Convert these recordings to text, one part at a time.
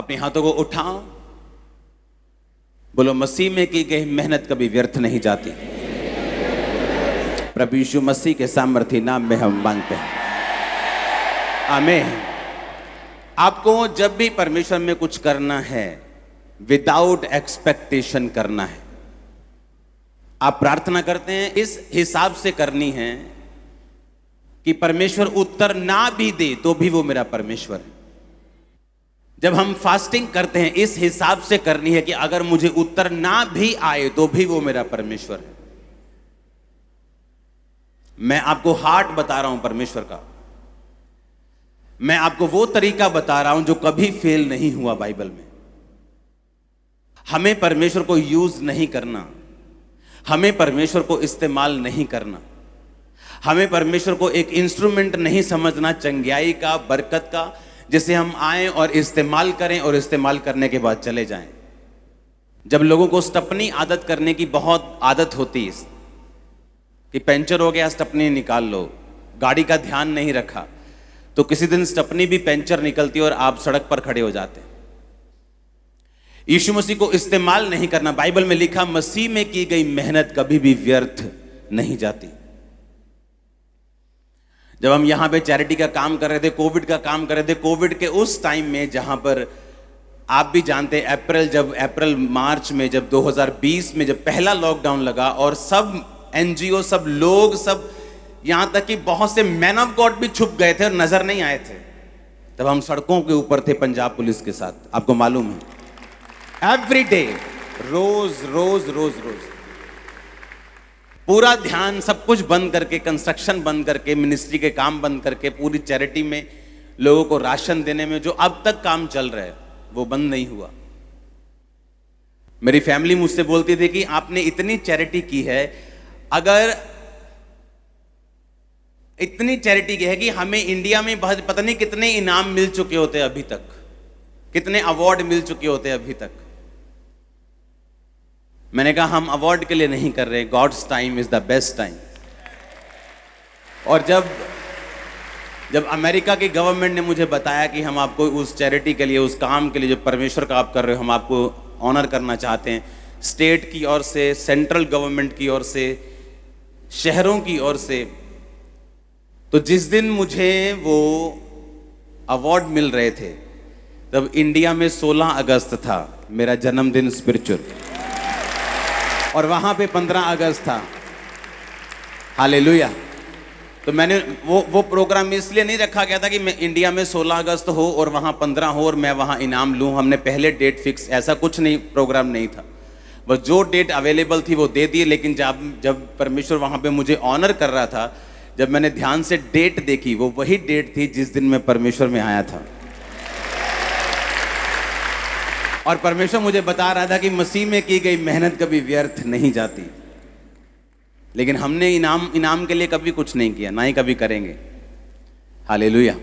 अपने हाथों को उठाओ, बोलो मसीह में की गई मेहनत कभी व्यर्थ नहीं जाती। प्रभु यीशु मसीह के सामर्थी नाम में हम मांगते हैं, आमीन। आपको जब भी परमेश्वर में कुछ करना है, विदाउट एक्सपेक्टेशन करना है। आप प्रार्थना करते हैं इस हिसाब से करनी है कि परमेश्वर उत्तर ना भी दे तो भी वो मेरा परमेश्वर है। जब हम फास्टिंग करते हैं इस हिसाब से करनी है कि अगर मुझे उत्तर ना भी आए तो भी वो मेरा परमेश्वर है। मैं आपको हार्ट बता रहा हूं परमेश्वर का, मैं आपको वो तरीका बता रहा हूं जो कभी फेल नहीं हुआ बाइबल में। हमें परमेश्वर को यूज नहीं करना, हमें परमेश्वर को इस्तेमाल नहीं करना, हमें परमेश्वर को एक इंस्ट्रूमेंट नहीं समझना चंगियाई का, बरकत का, जिसे हम आए और इस्तेमाल करें और इस्तेमाल करने के बाद चले जाएं। जब लोगों को स्टपनी आदत करने की बहुत आदत होती है कि पंचर हो गया स्टपनी निकाल लो, गाड़ी का ध्यान नहीं रखा तो किसी दिन स्टपनी भी पंचर निकलती और आप सड़क पर खड़े हो जाते। यीशु मसीह को इस्तेमाल नहीं करना, बाइबल में लिखा मसीह में की गई मेहनत कभी भी व्यर्थ नहीं जाती। जब हम यहां पे चैरिटी का काम कर रहे थे, कोविड का काम कर रहे थे, कोविड के उस टाइम में जहां पर आप भी जानते हैं अप्रैल मार्च में जब 2020 में जब पहला लॉकडाउन लगा और सब एनजीओ, सब लोग, सब यहां तक कि बहुत से मैन ऑफ गॉड भी छुप गए थे और नजर नहीं आए थे, तब हम सड़कों के ऊपर थे पंजाब पुलिस के साथ। आपको मालूम है, एवरी डे, रोज रोज रोज रोज पूरा ध्यान, सब कुछ बंद करके, कंस्ट्रक्शन बंद करके, मिनिस्ट्री के काम बंद करके, पूरी चैरिटी में लोगों को राशन देने में जो अब तक काम चल रहा है वो बंद नहीं हुआ। मेरी फैमिली मुझसे बोलती थी कि आपने इतनी चैरिटी की है, अगर इतनी चैरिटी की है कि हमें इंडिया में पता नहीं कितने इनाम मिल चुके होते अभी तक, कितने अवार्ड मिल चुके होते अभी तक। मैंने कहा हम अवार्ड के लिए नहीं कर रहे, God's time is the best time. और जब अमेरिका की गवर्नमेंट ने मुझे बताया कि हम आपको उस चैरिटी के लिए, उस काम के लिए जो परमेश्वर का आप कर रहे हो, हम आपको ऑनर करना चाहते हैं, स्टेट की ओर से, सेंट्रल गवर्नमेंट की ओर से, शहरों की ओर से, तो जिस दिन मुझे वो अवार्ड मिल रहे थे तब इंडिया में 16 अगस्त था, मेरा जन्मदिन स्पिरिचुअल, और वहां पे 15 अगस्त था। हालेलुया। तो मैंने वो प्रोग्राम इसलिए नहीं रखा गया था कि मैं इंडिया में 16 अगस्त हो और वहां 15 हो और मैं वहां इनाम लूं। हमने पहले डेट फिक्स, ऐसा कुछ नहीं, प्रोग्राम नहीं था, बस जो डेट अवेलेबल थी वो दे दिए। लेकिन जब परमेश्वर वहां पे मुझे ऑनर कर रहा था, जब मैंने ध्यान से डेट देखी, वो वही डेट थी जिस दिन मैं परमेश्वर में आया था। और परमेश्वर मुझे बता रहा था कि मसीह में की गई मेहनत कभी व्यर्थ नहीं जाती। लेकिन हमने इनाम के लिए कभी कुछ नहीं किया, ना ही कभी करेंगे। हालेलुया।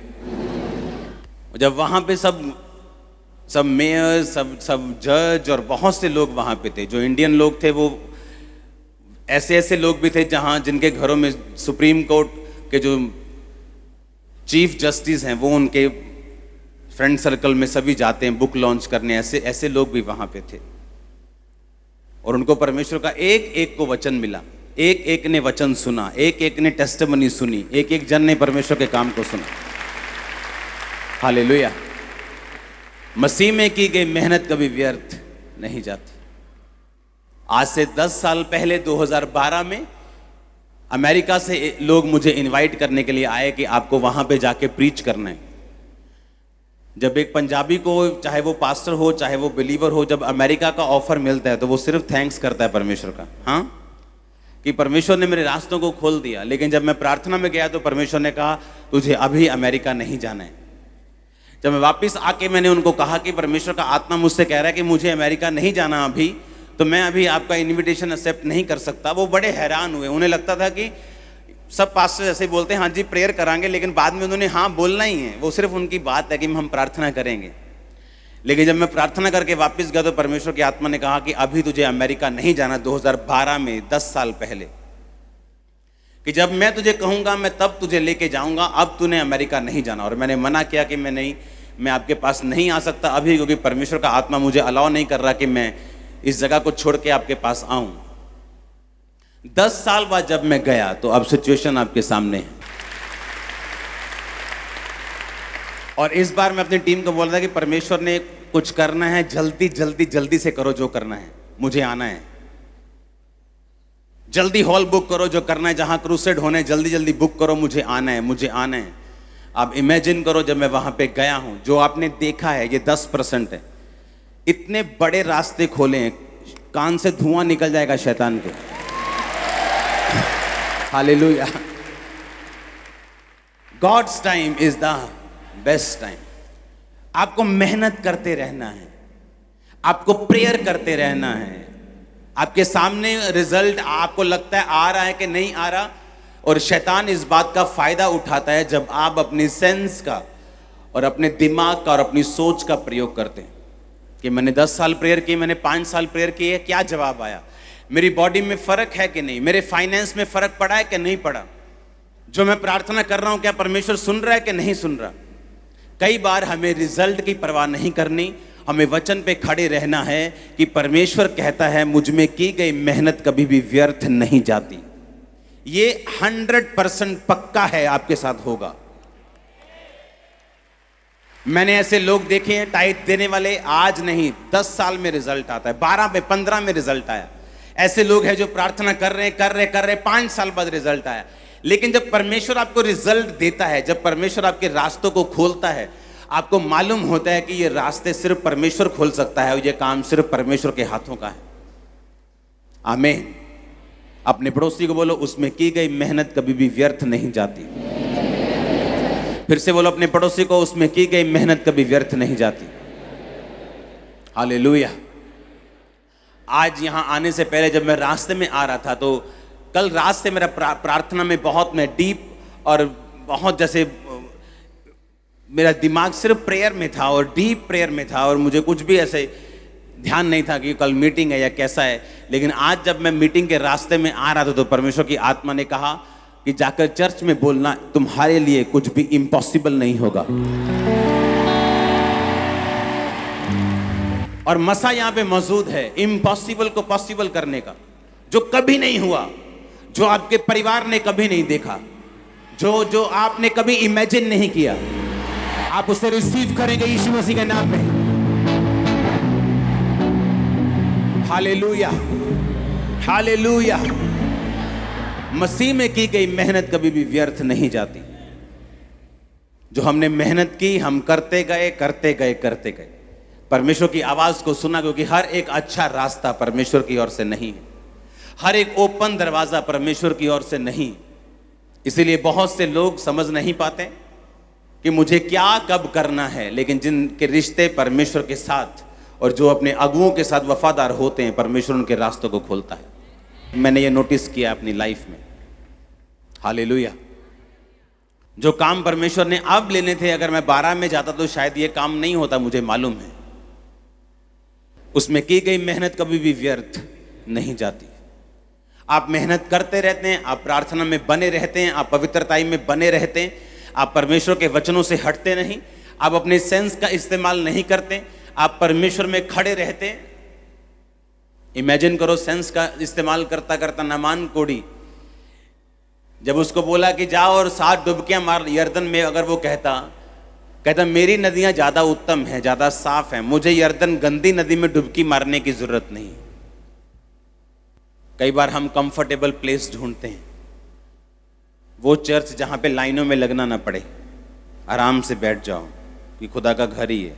जब वहां पे सब मेयर, सब जज और बहुत से लोग वहां पे थे, जो इंडियन लोग थे, वो ऐसे लोग भी थे जिनके घरों में सुप्रीम कोर्ट के जो चीफ जस्टिस हैं वो उनके फ्रेंड सर्कल में सभी जाते हैं बुक लॉन्च करने, ऐसे लोग भी वहां पे थे। और उनको परमेश्वर का एक को वचन मिला, एक ने वचन सुना, एक ने टेस्टिमनी सुनी, एक जन ने परमेश्वर के काम को सुना। हालेलुया। मसीह में की गई मेहनत कभी व्यर्थ नहीं जाती। आज से 10 साल पहले 2012 में अमेरिका से लोग मुझे इनवाइट करने के लिए आए कि आपको वहां पे जाके प्रीच करना है। जब एक पंजाबी को, चाहे वो पास्टर हो चाहे वो बिलीवर हो, जब अमेरिका का ऑफर मिलता है तो वो सिर्फ थैंक्स करता है परमेश्वर का, हाँ, कि परमेश्वर ने मेरे रास्तों को खोल दिया। लेकिन जब मैं प्रार्थना में गया तो परमेश्वर ने कहा तुझे अभी अमेरिका नहीं जाना है। जब मैं वापस आके मैंने उनको कहा कि परमेश्वर का आत्मा मुझसे कह रहा है कि मुझे अमेरिका नहीं जाना अभी, तो मैं अभी आपका इनविटेशन एक्सेप्ट नहीं कर सकता। वो बड़े हैरान हुए। उन्हें लगता था कि सब पास्टर ऐसे बोलते हैं हाँ जी प्रेयर करांगे, लेकिन बाद में उन्होंने हाँ बोलना ही है, वो सिर्फ उनकी बात है कि हम प्रार्थना करेंगे। लेकिन जब मैं प्रार्थना करके वापस गया तो परमेश्वर की आत्मा ने कहा कि अभी तुझे अमेरिका नहीं जाना। 2012 में, 10 साल पहले, कि जब मैं तुझे कहूंगा मैं तब तुझे लेके जाऊंगा, अब तूने अमेरिका नहीं जाना। और मैंने मना किया कि मैं नहीं, मैं आपके पास नहीं आ सकता अभी, क्योंकि परमेश्वर का आत्मा मुझे अलाउ नहीं कर रहा कि मैं इस जगह को छोड़ के आपके पास आऊं। 10 साल बाद जब मैं गया तो अब सिचुएशन आपके सामने है। और इस बार मैं अपनी टीम को बोल रहा था कि परमेश्वर ने कुछ करना है, जल्दी जल्दी जल्दी से करो जो करना है, मुझे आना है। जल्दी हॉल बुक करो, जो करना है, जहां क्रूसेड होने जल्दी जल्दी बुक करो, मुझे आना है, मुझे आना है। आप इमेजिन करो जब मैं वहां पे गया हूं, जो आपने देखा है ये 10% है। इतने बड़े रास्ते खोले हैं, कान से धुआं निकल जाएगा शैतान के। Hallelujah. God's time is the best time. आपको मेहनत करते रहना है, आपको प्रेयर करते रहना है। आपके सामने रिजल्ट आपको लगता है आ रहा है कि नहीं आ रहा, और शैतान इस बात का फायदा उठाता है जब आप अपनी सेंस का और अपने दिमाग का और अपनी सोच का प्रयोग करते हैं कि मैंने 10 साल प्रेयर की, मैंने 5 साल प्रेयर की है, क्या जवाब आया, मेरी बॉडी में फर्क है कि नहीं, मेरे फाइनेंस में फर्क पड़ा है कि नहीं पड़ा, जो मैं प्रार्थना कर रहा हूं क्या परमेश्वर सुन रहा है कि नहीं सुन रहा। कई बार हमें रिजल्ट की परवाह नहीं करनी, हमें वचन पे खड़े रहना है कि परमेश्वर कहता है मुझ में की गई मेहनत कभी भी व्यर्थ नहीं जाती। ये 100% पक्का है आपके साथ होगा। मैंने ऐसे लोग देखे हैं टाइट देने वाले, आज नहीं 10 साल में रिजल्ट आता है, 12 में 15 में रिजल्ट आया। ऐसे लोग हैं जो प्रार्थना कर रहे 5 साल बाद रिजल्ट आया। लेकिन जब परमेश्वर आपको रिजल्ट देता है, जब परमेश्वर आपके रास्तों को खोलता है, आपको मालूम होता है कि ये रास्ते सिर्फ परमेश्वर खोल सकता है और ये काम सिर्फ परमेश्वर के हाथों का है। आमीन। अपने पड़ोसी को बोलो उसमें की गई मेहनत कभी भी व्यर्थ नहीं जाती। फिर से बोलो अपने पड़ोसी को, उसमें की गई मेहनत कभी व्यर्थ नहीं जाती। हालेलुया। आज यहां आने से पहले जब मैं रास्ते में आ रहा था, तो कल रात से मेरा प्रार्थना में बहुत मैं डीप और बहुत जैसे मेरा दिमाग सिर्फ प्रेयर में था और डीप प्रेयर में था, और मुझे कुछ भी ऐसे ध्यान नहीं था कि कल मीटिंग है या कैसा है। लेकिन आज जब मैं मीटिंग के रास्ते में आ रहा था तो परमेश्वर की आत्मा ने कहा कि जाकर चर्च में बोलना, तुम्हारे लिए कुछ भी इम्पॉसिबल नहीं होगा। और मसा यहां पे मौजूद है इम्पॉसिबल को पॉसिबल करने का, जो कभी नहीं हुआ, जो आपके परिवार ने कभी नहीं देखा, जो आपने कभी इमेजिन नहीं किया, आप उसे रिसीव करेंगे यीशु मसीह के नाम में। Hallelujah, hallelujah. मसीह में की गई मेहनत कभी भी व्यर्थ नहीं जाती। जो हमने मेहनत की, हम करते गए, परमेश्वर की आवाज को सुना, क्योंकि हर एक अच्छा रास्ता परमेश्वर की ओर से नहीं है, हर एक ओपन दरवाजा परमेश्वर की ओर से नहीं। इसीलिए बहुत से लोग समझ नहीं पाते कि मुझे क्या कब करना है, लेकिन जिनके रिश्ते परमेश्वर के साथ और जो अपने अगुओं के साथ वफादार होते हैं, परमेश्वर उनके रास्तों को खोलता है। मैंने ये नोटिस किया अपनी लाइफ में। हालेलुया। जो काम परमेश्वर ने अब लेने थे, अगर मैं 12 में जाता तो शायद ये काम नहीं होता, मुझे मालूम है। उसमें की गई मेहनत कभी भी व्यर्थ नहीं जाती। आप मेहनत करते रहते हैं, आप प्रार्थना में बने रहते हैं, आप पवित्रताई में बने रहते हैं, आप परमेश्वर के वचनों से हटते नहीं, आप अपने सेंस का इस्तेमाल नहीं करते, आप परमेश्वर में खड़े रहते हैं। इमेजिन करो सेंस का इस्तेमाल करता करता नामान कोड़ी, जब उसको बोला कि जाओ और 7 डुबकियां मार यर्दन में, अगर वो कहता मेरी नदियां ज्यादा उत्तम हैं, ज्यादा साफ हैं, मुझे यर्दन गंदी नदी में डुबकी मारने की जरूरत नहीं। कई बार हम कंफर्टेबल प्लेस ढूंढते हैं, वो चर्च जहां पे लाइनों में लगना ना पड़े, आराम से बैठ जाओ कि खुदा का घर ही है,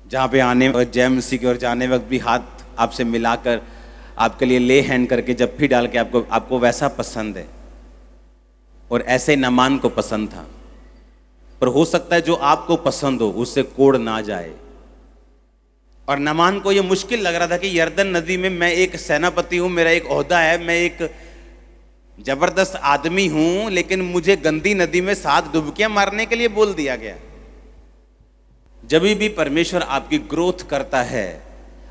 जहां पे आने वक्त जय मसीह की ओर जाने वक्त भी हाथ आपसे मिलाकर आपके लिए ले हैंड करके जप्फी डाल के आपको वैसा पसंद है। और ऐसे नमान को पसंद था, पर हो सकता है जो आपको पसंद हो उससे कोड़ ना जाए। और नमान को ये मुश्किल लग रहा था कि यर्दन नदी में मैं एक सेनापति हूं, मेरा एक ओहदा है, मैं एक जबरदस्त आदमी हूं, लेकिन मुझे गंदी नदी में 7 डुबकियां मारने के लिए बोल दिया गया। जब भी परमेश्वर आपकी ग्रोथ करता है,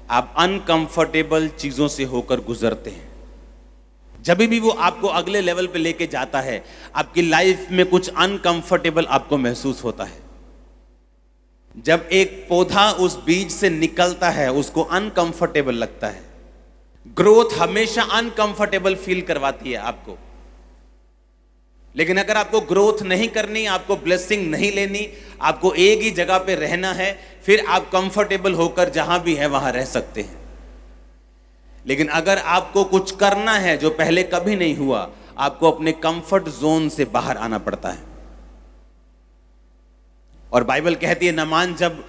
आप अनकंफर्टेबल चीजों से होकर गुजरते हैं। जब भी वो आपको अगले लेवल पे लेके जाता है, आपकी लाइफ में कुछ अनकंफर्टेबल आपको महसूस होता है। जब एक पौधा उस बीज से निकलता है उसको अनकंफर्टेबल लगता है। ग्रोथ हमेशा अनकंफर्टेबल फील करवाती है आपको। लेकिन अगर आपको ग्रोथ नहीं करनी, आपको ब्लेसिंग नहीं लेनी, आपको एक ही जगह पे रहना है, फिर आप कंफर्टेबल होकर जहां भी है वहां रह सकते हैं। लेकिन अगर आपको कुछ करना है जो पहले कभी नहीं हुआ, आपको अपने कंफर्ट जोन से बाहर आना पड़ता है। और बाइबल कहती है नामान जब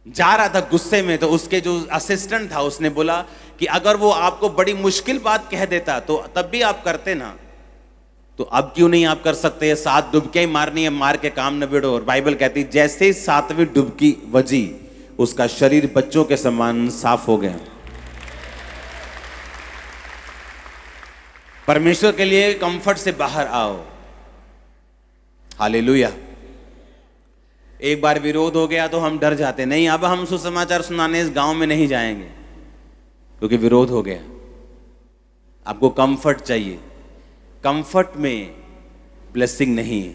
जा रहा था गुस्से में, तो उसके जो असिस्टेंट था उसने बोला कि अगर वो आपको बड़ी मुश्किल बात कह देता तो तब भी आप करते ना, तो अब क्यों नहीं आप कर सकते? 7 डुबकियां ही मारनी है, मार के काम नबेड़ो। और बाइबल कहती है जैसे ही 7वीं डुबकी बजी, उसका शरीर बच्चों के समान साफ हो गया। परमेश्वर के लिए कंफर्ट से बाहर आओ। हालेलुया। एक बार विरोध हो गया तो हम डर जाते, नहीं अब हम सुसमाचार सुनाने इस गांव में नहीं जाएंगे क्योंकि विरोध हो गया। आपको कंफर्ट चाहिए। कंफर्ट में ब्लेसिंग नहीं है।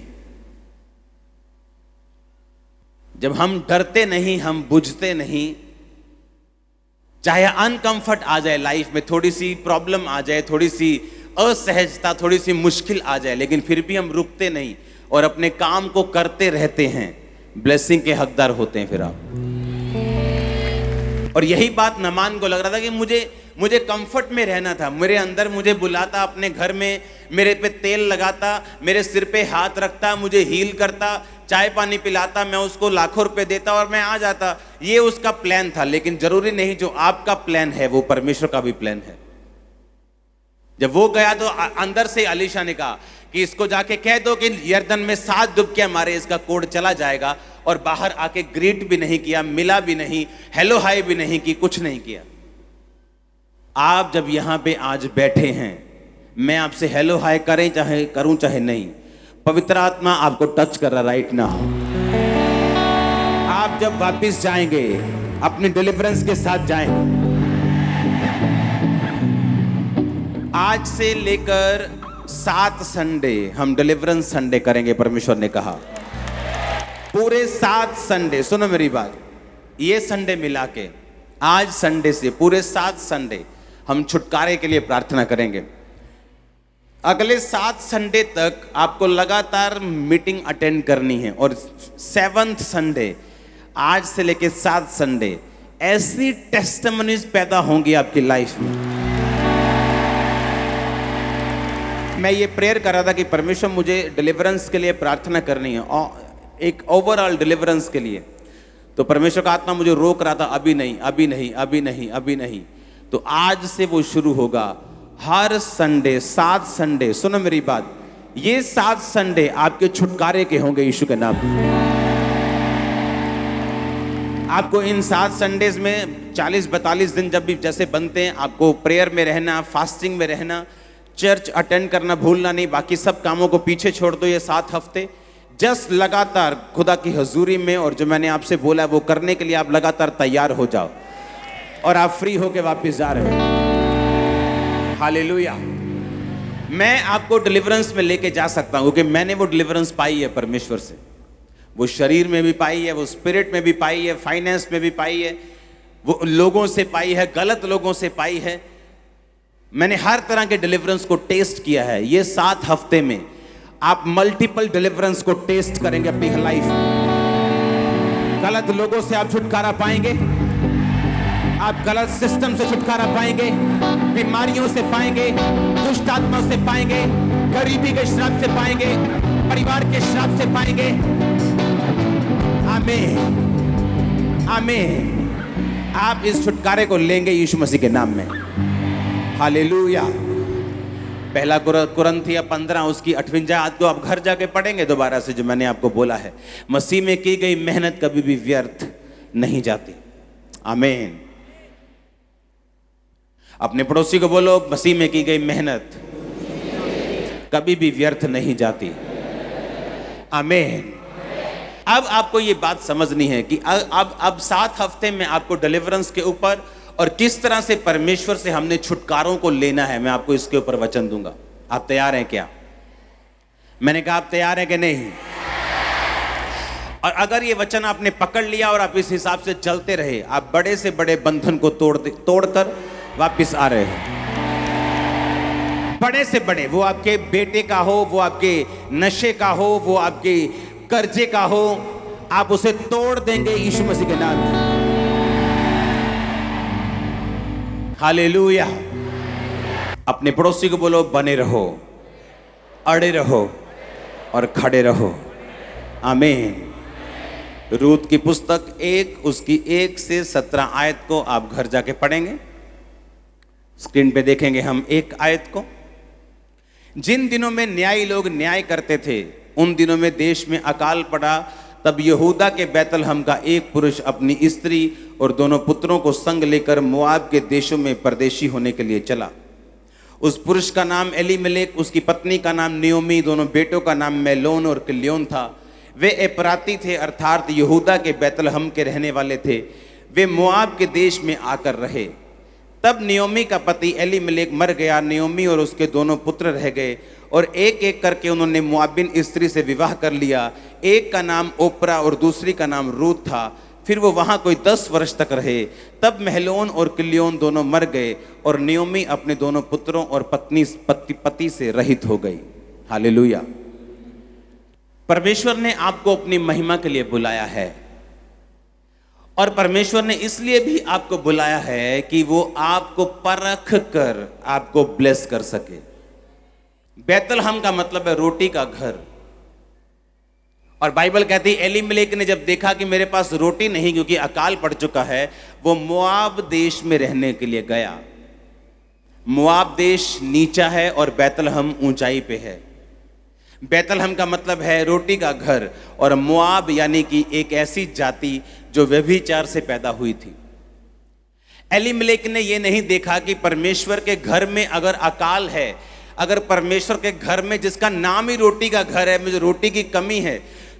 जब हम डरते नहीं, हम बुझते नहीं, चाहे अनकंफर्ट आ जाए लाइफ में, थोड़ी सी प्रॉब्लम आ जाए, थोड़ी सी असहजता, थोड़ी सी मुश्किल आ जाए, लेकिन फिर भी हम रुकते नहीं और अपने काम को करते रहते हैं, ब्लेसिंग के हकदार होते हैं फिर आप। और यही बात नामान को लग रहा था कि मुझे कंफर्ट में रहना था। मेरे अंदर मुझे बुलाता अपने घर में, मेरे पे तेल लगाता, मेरे सिर पे हाथ रखता, मुझे हील करता, चाय पानी पिलाता, मैं उसको लाखों रुपए देता और मैं आ जाता। ये उसका प्लान था। लेकिन जरूरी नहीं जो आपका प्लान है वो परमेश्वर का भी प्लान है। जब वो गया तो अंदर से अलीशा ने कहा कि इसको जाके कह दो कि यर्दन में 7 डुबकियां मारे, इसका कोड चला जाएगा। और बाहर आके ग्रीट भी नहीं किया, मिला भी नहीं, हेलो हाय भी नहीं की, कुछ नहीं किया। आप जब यहां पे आज बैठे हैं, मैं आपसे हेलो हाय करें चाहे करूं चाहे नहीं, पवित्र आत्मा आपको टच कर रहा राइट नाउ। आप जब वापस जाएंगे अपने डिलीवरेंस के साथ जाएंगे। आज से लेकर 7 संडे हम डिलीवरेंस संडे करेंगे, परमेश्वर ने कहा। पूरे 7 संडे, सुनो मेरी बात, ये संडे मिला के आज संडे से पूरे 7 संडे हम छुटकारे के लिए प्रार्थना करेंगे। अगले 7 संडे तक आपको लगातार मीटिंग अटेंड करनी है। और 7th संडे, आज से लेकर 7 संडे, ऐसी टेस्टिमनीज पैदा होंगी आपकी लाइफ में। मैं ये प्रेयर कर रहा था कि परमेश्वर मुझे डिलीवरेंस के लिए प्रार्थना करनी है, और एक ओवरऑल डिलीवरेंस के लिए। तो परमेश्वर का आत्मा मुझे रोक रहा था, अभी नहीं, अभी नहीं, अभी नहीं, अभी नहीं। तो आज से वो शुरू होगा। हर संडे 7 संडे, सुनो मेरी बात, ये 7 संडे आपके छुटकारे के होंगे यीशु के नाम। आपको इन 7 संडेज में 40-42 दिन जब भी जैसे बनते हैं, आपको प्रेयर में रहना, फास्टिंग में रहना, चर्च अटेंड करना भूलना नहीं। बाकी सब कामों को पीछे छोड़ दो ये 7 हफ्ते। जस्ट लगातार खुदा की हजूरी में, और जो मैंने आपसे बोला वो करने के लिए आप लगातार तैयार हो जाओ, और आप फ्री होके वापस जा रहे हो। हालेलुया। मैं आपको डिलीवरेंस में लेके जा सकता हूं क्योंकि मैंने वो डिलीवरेंस पाई है परमेश्वर से। वो शरीर में भी पाई है, वो स्पिरिट में भी पाई है, फाइनेंस में भी पाई है, वो लोगों से पाई है, गलत लोगों से पाई है। मैंने हर तरह के डिलीवरेंस को टेस्ट किया है। ये 7 हफ्ते में आप मल्टीपल डिलीवरेंस को टेस्ट करेंगे अपनी लाइफ में। गलत लोगों से आप छुटकारा पाएंगे, आप गलत सिस्टम से छुटकारा पाएंगे, बीमारियों से पाएंगे, दुष्ट आत्मा से पाएंगे, गरीबी के श्राप से पाएंगे, परिवार के श्राप से पाएंगे। आमीन, आमीन। आप इस छुटकारे को लेंगे यीशु मसीह के नाम में। हालेलुया। पहला कुरिन्थिया 15 उसकी 58 आयत को आप घर जाके पढ़ेंगे दोबारा से, जो मैंने आपको बोला है। मसीह में की गई मेहनत कभी भी व्यर्थ नहीं जाती। आमीन। अपने पड़ोसी को बोलो, मसीह में की गई मेहनत कभी भी व्यर्थ नहीं जाती। आमीन। अब आपको ये बात समझनी है कि अब 7 हफ्ते में आपको डिलीवरेंस के ऊपर और किस तरह से परमेश्वर से हमने छुटकारों को लेना है, मैं आपको इसके ऊपर वचन दूंगा। आप तैयार हैं क्या? मैंने कहा आप तैयार हैं कि नहीं? और अगर ये वचन आपने पकड़ लिया और आप इस हिसाब से चलते रहे, आप बड़े से बड़े बंधन को तोड़कर वापस आ रहे हो। बड़े से बड़े, वो आपके बेटे का हो, वो आपके नशे का हो, वो आपके कर्जे का हो, आप उसे तोड़ देंगे यीशु मसीह के नाम में। हालेलुया। अपने पड़ोसी को बोलो, बने रहो, अड़े रहो और खड़े रहो। आमीन। रूत की पुस्तक 1 उसकी 1 से 17 आयत को आप घर जाके पढ़ेंगे। स्क्रीन पे देखेंगे हम एक आयत को। जिन दिनों में न्यायी लोग न्याय करते थे, उन दिनों में देश में अकाल पड़ा। तब यहूदा के बैतलहम का एक पुरुष अपनी स्त्री और दोनों पुत्रों को संग लेकर मोआब के देशों में परदेशी होने के लिए चला। उस पुरुष का नाम एलीमेलेक, उसकी पत्नी का नाम नियोमी, दोनों बेटों का नाम मैलोन और किल्योन था। वे एपराती थे, अर्थात यहूदा के बैतलहम के रहने वाले थे। वे मोआब के देश में आकर रहे। तब नियोमी का पति एलीमेलेक मर गया। नियोमी और उसके दोनों पुत्र रह गए और एक एक करके उन्होंने मोआबिन स्त्री से विवाह कर लिया। एक का नाम ओप्रा और दूसरी का नाम रूत था। फिर वो वहाँ कोई 10 वर्ष तक रहे। तब महलोन और किल्योन दोनों मर गए और नियोमी अपने दोनों पुत्रों और पति से रहित हो गई। हालेलुया। परमेश्वर ने आपको अपनी महिमा के लिए बुलाया है और परमेश्वर ने इसलिए भी आपको बुलाया है कि वो आपको परख कर आपको ब्लेस कर सके। बैतलहम का मतलब है रोटी का घर। और बाइबल कहती है एलीमेलेक ने जब देखा कि मेरे पास रोटी नहीं क्योंकि अकाल पड़ चुका है, वो मोआब देश में रहने के लिए गया। मोआब देश नीचा है और बैतलहम ऊंचाई पे है। बैतलहम का मतलब है रोटी का घर और मोआब यानी कि एक ऐसी जाति जो व्यभिचार से पैदा हुई थी। एलीमेलेक ने यह नहीं देखा कि परमेश्वर के घर में अगर अकाल है, अगर परमेश्वर के घर में जिसका नाम ही रोटी का घर है, मुझे रोटी की कमी है,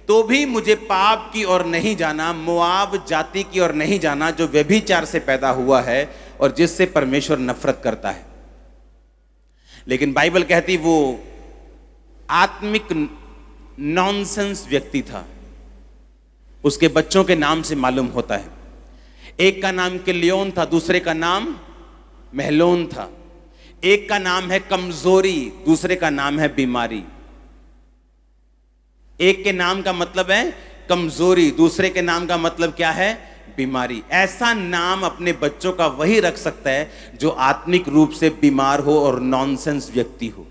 तो भी मुझे पाप की ओर नहीं जाना, मोआब जाति की ओर नहीं जाना जो व्यभिचार से पैदा हुआ है और जिससे परमेश्वर नफरत करता है। लेकिन बाइबल कहती वो आत्मिक नॉनसेंस व्यक्ति था। उसके बच्चों के नाम से मालूम होता है। एक का नाम किल्योन था, दूसरे का नाम महलोन था। एक का नाम है कमजोरी, दूसरे का नाम है बीमारी। एक के नाम का मतलब है कमजोरी, दूसरे के नाम का मतलब क्या है? बीमारी। ऐसा नाम अपने बच्चों का वही रख सकता है जो आत्मिक रूप से बीमार हो और नॉनसेंस व्यक्ति हो।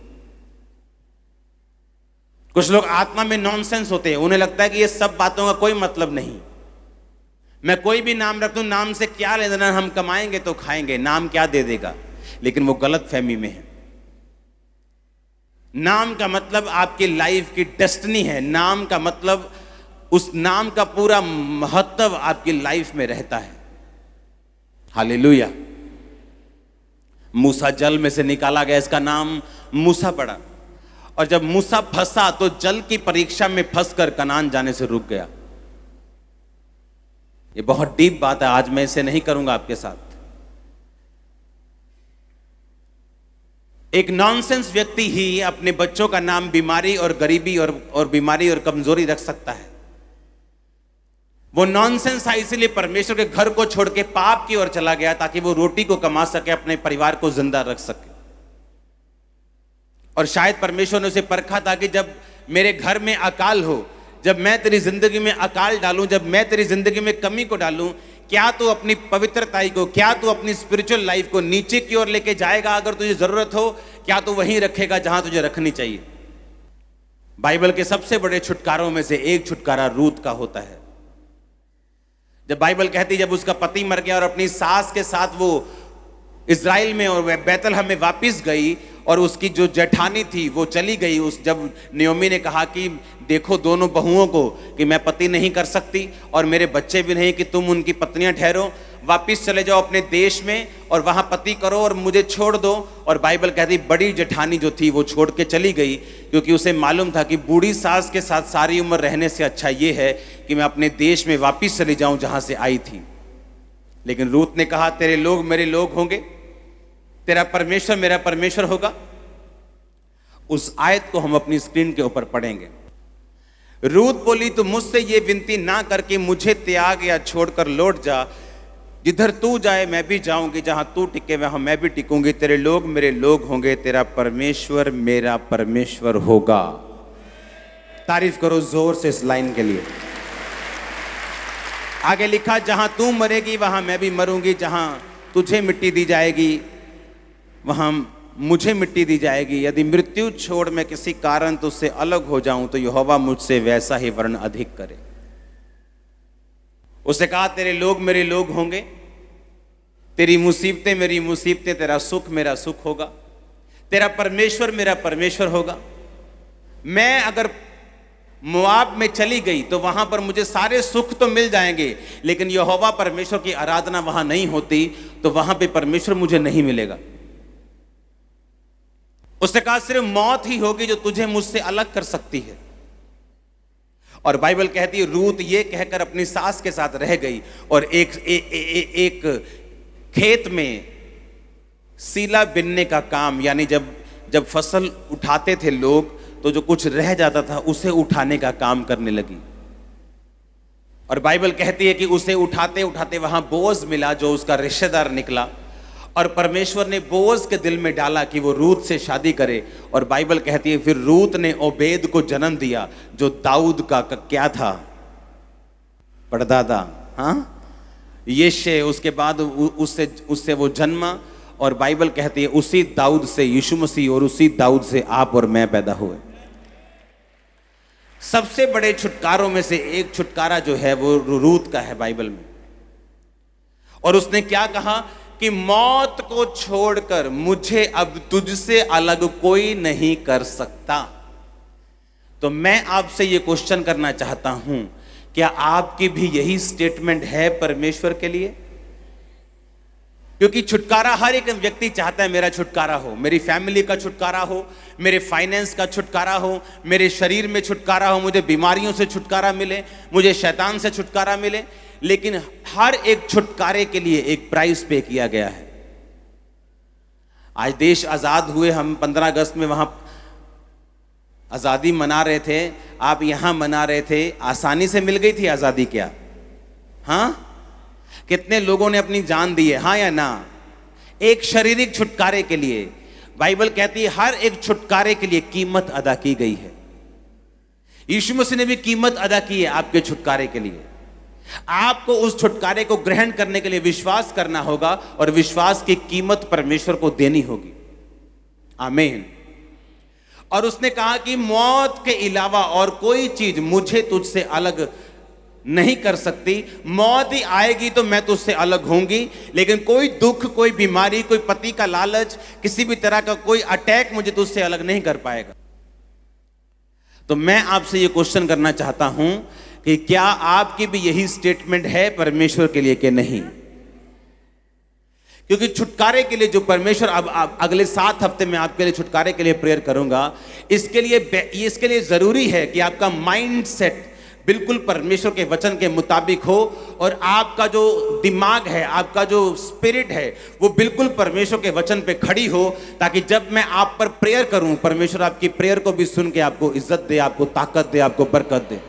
कुछ लोग आत्मा में नॉनसेंस होते हैं, उन्हें लगता है कि ये सब बातों का कोई मतलब नहीं। मैं कोई भी नाम रख दूं, नाम से क्या ले देना, हम कमाएंगे तो खाएंगे, नाम क्या दे देगा। लेकिन वो गलत फहमी में है। नाम का मतलब आपकी लाइफ की डेस्टिनी है। नाम का मतलब उस नाम का पूरा महत्व आपकी लाइफ में रहता है। हालेलुया। मूसा जल में से निकाला गया, इसका नाम मूसा पड़ा। और जब मूसा फंसा तो जल की परीक्षा में फंसकर कनान जाने से रुक गया। ये बहुत डीप बात है, आज मैं इसे नहीं करूंगा आपके साथ। एक नॉनसेंस व्यक्ति ही अपने बच्चों का नाम बीमारी और गरीबी और बीमारी और कमजोरी रख सकता है। वो नॉनसेंस था, इसीलिए परमेश्वर के घर को छोड़ के पाप की ओर चला गया ताकि वो रोटी को कमा सके, अपने परिवार को जिंदा रख सके। और शायद परमेश्वर ने उसे परखा था कि जब मेरे घर में अकाल हो, जब मैं तेरी जिंदगी में अकाल डालूं, जब मैं तेरी जिंदगी में कमी को डालूं, क्या तू अपनी पवित्रता को, क्या तू अपनी स्पिरिचुअल लाइफ को नीचे की ओर लेके जाएगा? अगर तुझे जरूरत हो, क्या तू वहीं रखेगा जहां तुझे रखनी चाहिए? बाइबल के सबसे बड़े छुटकारों में से एक छुटकारा रूत का होता है। जब बाइबल कहती जब उसका पति मर गया और अपनी सास के साथ वो इज़राइल में और बैतलहम में वापस गई और उसकी जो जेठानी थी वो चली गई। उस जब नियोमी ने कहा कि देखो दोनों बहुओं को कि मैं पति नहीं कर सकती और मेरे बच्चे भी नहीं कि तुम उनकी पत्नियां ठहरो, वापस चले जाओ अपने देश में और वहां पति करो और मुझे छोड़ दो। और बाइबल कहती बड़ी जेठानी जो थी वो छोड़ के चली गई, क्योंकि उसे मालूम था कि बूढ़ी सास के साथ सारी उम्र रहने से अच्छा ये है कि मैं अपने देश में वापस चली जाऊं जहां से आई थी। लेकिन रूत ने कहा तेरे लोग मेरे लोग होंगे, तेरा परमेश्वर मेरा परमेश्वर होगा। उस आयत को हम अपनी स्क्रीन के ऊपर पढ़ेंगे। रूत बोली, तू मुझसे ये विनती ना करके मुझे त्याग या छोड़कर लौट जा। जिधर तू जाए मैं भी जाऊंगी, जहां तू टिके वहां मैं भी टिकूंगी। तेरे लोग मेरे लोग होंगे, तेरा परमेश्वर मेरा परमेश्वर होगा। तारीफ करो जोर से इस लाइन के लिए। आगे लिखा, जहां तू मरेगी वहां मैं भी मरूंगी, जहां तुझे मिट्टी दी जाएगी वहां मुझे मिट्टी दी जाएगी। यदि मृत्यु छोड़ मैं किसी कारण तुझसे अलग हो जाऊं तो यहोवा मुझसे वैसा ही वर्ण अधिक करे। उसने कहा, तेरे लोग मेरे लोग होंगे, तेरी मुसीबतें मेरी मुसीबतें, तेरा सुख मेरा सुख होगा, तेरा परमेश्वर मेरा परमेश्वर होगा। मैं अगर मोआब में चली गई तो वहां पर मुझे सारे सुख तो मिल जाएंगे, लेकिन यहोवा परमेश्वर की आराधना वहां नहीं होती तो वहां पे परमेश्वर मुझे नहीं मिलेगा। उसने कहा, सिर्फ मौत ही होगी जो तुझे मुझसे अलग कर सकती है। और बाइबल कहती है, रूत ये कहकर अपनी सास के साथ रह गई और एक खेत में सीला बिनने का काम, यानी जब फसल उठाते थे लोग तो जो कुछ रह जाता था उसे उठाने का काम करने लगी। और बाइबल कहती है कि उसे उठाते उठाते वहां बोअज मिला, जो उसका रिश्तेदार निकला, और परमेश्वर ने बोअज के दिल में डाला कि वो रूत से शादी करे। और बाइबल कहती है फिर रूत ने ओबेद को जन्म दिया, जो दाऊद का क्या था, परदादा, हाँ, यिशै। उसके बाद उससे वो जन्मा, और बाइबल कहती है उसी दाऊद से यीशु मसीह और उसी दाऊद से आप और मैं पैदा हुए। सबसे बड़े छुटकारों में से एक छुटकारा जो है वो रूत का है बाइबल में। और उसने क्या कहा कि मौत को छोड़कर मुझे अब तुझसे अलग कोई नहीं कर सकता। तो मैं आपसे ये क्वेश्चन करना चाहता हूं, क्या आपकी भी यही स्टेटमेंट है परमेश्वर के लिए? क्योंकि छुटकारा हर एक व्यक्ति चाहता है, मेरा छुटकारा हो, मेरी फैमिली का छुटकारा हो, मेरे फाइनेंस का छुटकारा हो, मेरे शरीर में छुटकारा हो, मुझे बीमारियों से छुटकारा मिले, मुझे शैतान से छुटकारा मिले। लेकिन हर एक छुटकारे के लिए एक प्राइस पे किया गया है। आज देश आजाद हुए, हम 15 अगस्त में वहां आजादी मना रहे थे, आप यहां मना रहे थे। आसानी से मिल गई थी आजादी क्या? हाँ, कितने लोगों ने अपनी जान दी है, हाँ या ना? एक शारीरिक छुटकारे के लिए बाइबल कहती है हर एक छुटकारे के लिए कीमत अदा की गई है। यीशु मसीह ने भी कीमत अदा की है आपके छुटकारे के लिए। आपको उस छुटकारे को ग्रहण करने के लिए विश्वास करना होगा और विश्वास की कीमत परमेश्वर को देनी होगी। आमीन। और उसने कहा कि मौत के अलावा और कोई चीज मुझे तुझसे अलग नहीं कर सकती। मौत ही आएगी तो मैं तुझसे अलग होंगी, लेकिन कोई दुख, कोई बीमारी, कोई पति का लालच, किसी भी तरह का कोई अटैक मुझे तुझसे अलग नहीं कर पाएगा। तो मैं आपसे ये क्वेश्चन करना चाहता हूं कि क्या आपकी भी यही स्टेटमेंट है परमेश्वर के लिए कि नहीं? क्योंकि छुटकारे के लिए जो परमेश्वर अब अगले 7 हफ्ते में आपके लिए छुटकारे के लिए प्रेयर करूंगा, इसके लिए जरूरी है कि आपका माइंड सेट बिल्कुल परमेश्वर के वचन के मुताबिक हो और आपका जो दिमाग है, आपका जो स्पिरिट है, वो बिल्कुल परमेश्वर के वचन पे खड़ी हो, ताकि जब मैं आप पर प्रेयर करूं, परमेश्वर आपकी प्रेयर को भी सुन के आपको इज्जत दे, आपको ताकत दे, आपको बरकत दे।